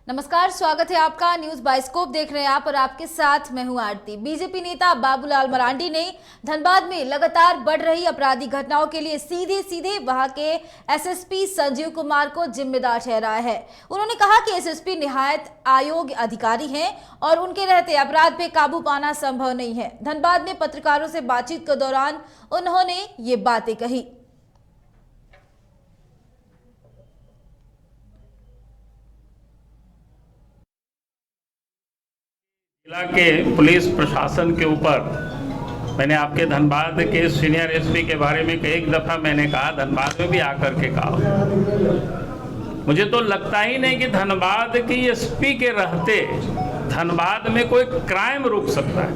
नमस्कार, स्वागत है आपका। न्यूज बाइस्कोप देख रहे हैं आप और आपके साथ मैं हूं आरती। बीजेपी नेता बाबूलाल मरांडी ने धनबाद में लगातार बढ़ रही आपराधिक घटनाओं के लिए सीधे वहां के एसएसपी संजीव कुमार को जिम्मेदार ठहराया है। उन्होंने कहा कि एसएसपी निहायत अयोग्य अधिकारी हैं और उनके रहते अपराध पे काबू पाना संभव नहीं है। धनबाद में पत्रकारों से बातचीत के दौरान उन्होंने ये बातें कही। जिला के पुलिस प्रशासन के ऊपर मैंने आपके धनबाद के सीनियर एसपी के बारे में एक दफ़ा मैंने कहा, धनबाद में भी आकर के कहा। मुझे तो लगता ही नहीं कि धनबाद की एसपी के रहते धनबाद में कोई क्राइम रुक सकता है,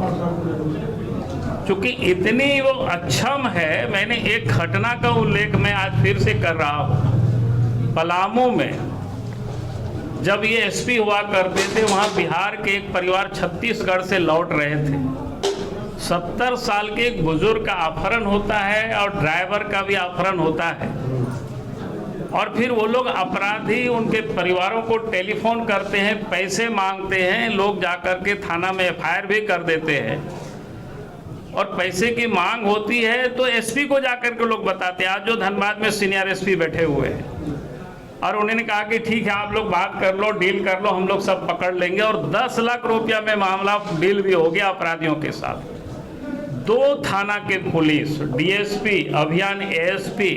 क्योंकि इतनी वो अक्षम है। मैंने एक घटना का उल्लेख मैं आज फिर से कर रहा हूँ। पलामू में जब ये एसपी हुआ करते थे, वहाँ बिहार के एक परिवार छत्तीसगढ़ से लौट रहे थे। 70 साल के एक बुजुर्ग का अपहरण होता है और ड्राइवर का भी अपहरण होता है, और फिर वो लोग अपराधी उनके परिवारों को टेलीफोन करते हैं, पैसे मांगते हैं। लोग जाकर के थाना में एफआईआर भी कर देते हैं, और पैसे की मांग होती है तो एसपी को जाकर के लोग बताते हैं। आज जो धनबाद में सीनियर एसपी बैठे हुए हैं, और उन्होंने कहा कि ठीक है, आप लोग बात कर लो, डील कर लो, हम लोग सब पकड़ लेंगे। और 10 लाख रुपया में मामला डील भी हो गया अपराधियों के साथ। 2 थाना के पुलिस, डीएसपी, अभियान एएसपी,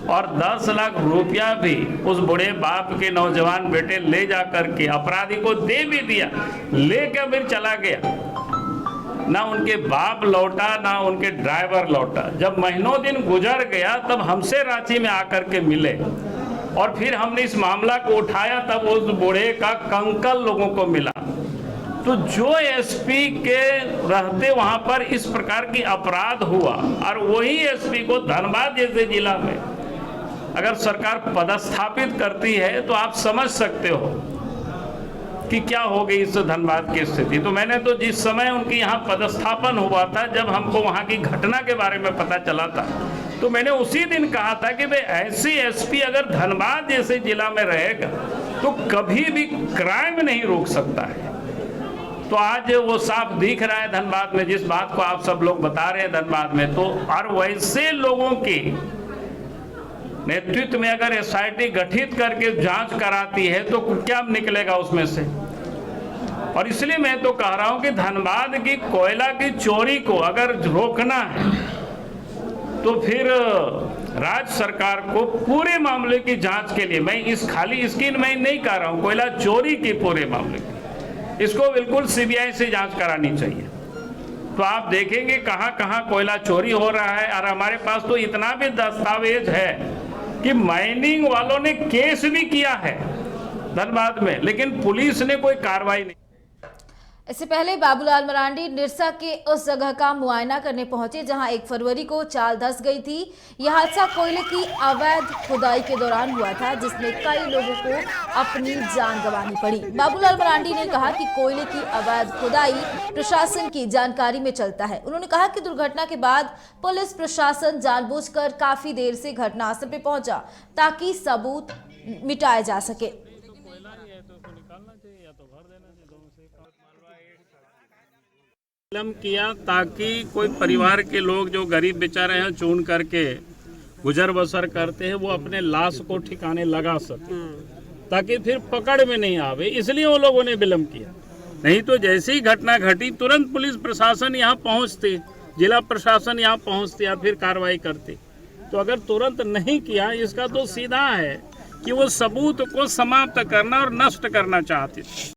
और 10 लाख रुपया भी उस बूढ़े बाप के नौजवान बेटे ले जा करके अपराधी को दे भी दिया, लेकर फिर चला गया। ना उनके बाप लौटा, ना उनके ड्राइवर लौटा। जब महीनों दिन गुजर गया तब हमसे रांची में आकर के मिले, और फिर हमने इस मामला को उठाया, तब उस बूढ़े का कंकाल लोगों को मिला। तो जो एसपी के रहते वहां पर इस प्रकार की अपराध हुआ, और वही एसपी को धनबाद जैसे जिला में अगर सरकार पदस्थापित करती है तो आप समझ सकते हो कि क्या हो गई इस धनबाद की स्थिति। तो मैंने तो जिस समय उनकी यहाँ पदस्थापन हुआ था, जब हमको वहाँ की घटना के बारे में पता चला था, तो मैंने उसी दिन कहा था कि भाई ऐसी एसपी अगर धनबाद जैसे जिला में रहेगा तो कभी भी क्राइम नहीं रोक सकता है। तो आज वो साफ दिख रहा है धनबाद में, जिस बात को आप सब लोग बता रहे हैं धनबाद में। तो और वैसे लोगों के नेतृत्व में अगर एसआईटी गठित करके जांच कराती है तो क्या निकलेगा उसमें से। और इसलिए मैं तो कह रहा हूं कि धनबाद की कोयला की चोरी को अगर रोकना है तो फिर राज्य सरकार को पूरे मामले की जांच के लिए, मैं इस खाली स्किन में नहीं कह रहा हूं, कोयला चोरी की पूरे मामले की, इसको बिल्कुल सीबीआई से जांच करानी चाहिए। तो आप देखेंगे कहां कहां कोयला चोरी हो रहा है। और हमारे पास तो इतना भी दस्तावेज है कि माइनिंग वालों ने केस भी किया है धनबाद में, लेकिन पुलिस ने कोई कार्रवाई नहीं। इससे पहले बाबूलाल मरांडी निरसा के उस जगह का मुआयना करने पहुंचे जहां 1 फरवरी को चाल धंस गई थी। यह हादसा कोयले की अवैध खुदाई के दौरान हुआ था, जिसमें कई लोगों को अपनी जान गंवानी पड़ी। बाबूलाल मरांडी ने कहा कि कोयले की अवैध खुदाई प्रशासन की जानकारी में चलता है। उन्होंने कहा कि दुर्घटना के बाद पुलिस प्रशासन जानबूझकर काफी देर से घटनास्थल पर पहुंचा ताकि सबूत मिटाए जा सके। फिल्म किया ताकि कोई परिवार के लोग जो गरीब बेचारे हैं, चुन करके गुजर बसर करते हैं, वो अपने लाश को ठिकाने लगा सके, ताकि फिर पकड़ में नहीं आवे। इसलिए वो लोगों ने विलम्ब किया। नहीं तो जैसे ही घटना घटी तुरंत पुलिस प्रशासन यहाँ पहुँचते, जिला प्रशासन यहाँ पहुँचते या फिर कार्रवाई करते। तो अगर तुरंत नहीं किया, इसका तो सीधा है कि वो सबूत को समाप्त करना और नष्ट करना चाहते थे।